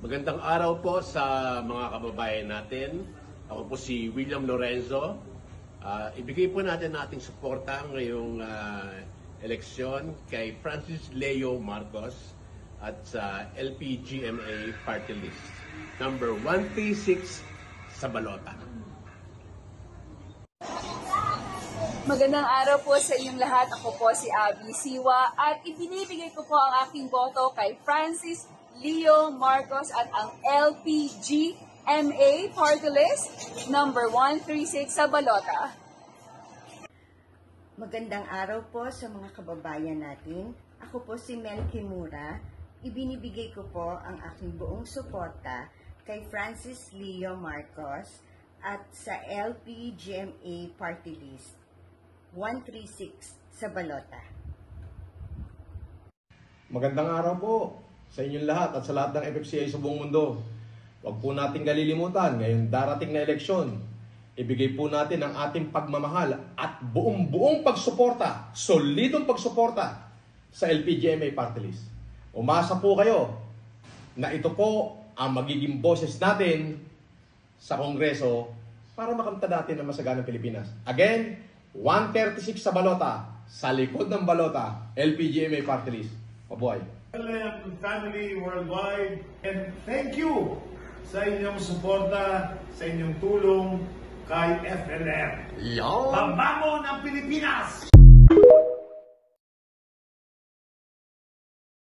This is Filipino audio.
Magandang araw po sa mga kababayan natin. Ako po si William Lorenzo. Ibigay po natin ating suporta ngayong eleksyon kay Francis Leo Marcos at sa LPGMA Party List. Number 136 sa balota. Magandang araw po sa inyong lahat. Ako po si Abby Siwa at ibinibigay ko po ang aking boto kay Francis Leo Marcos at ang LPGMA Party List number 136 sa balota. Magandang araw po sa mga kababayan natin. Ako po si Mel Kimura. Ibinibigay ko po ang aking buong suporta kay Francis Leo Marcos at sa LPGMA Party List 136 sa balota. Magandang araw po sa inyong lahat at sa lahat ng FFCA sa buong mundo. Huwag po nating kalilimutan, ngayong darating na eleksyon, ibigay po natin ang ating pagmamahal at buong pagsuporta, solidong pagsuporta sa LPGMA Party List. Umasa po kayo na ito po ang magiging boses natin sa Kongreso para makamta natin ang masaganang Pilipinas. Again, 136 sa balota, sa likod ng balota, LPGMA Party List. Mabuhay! Family worldwide, and thank you sa inyong suporta, sa inyong tulong kay FLR. Pambangon ng Pilipinas!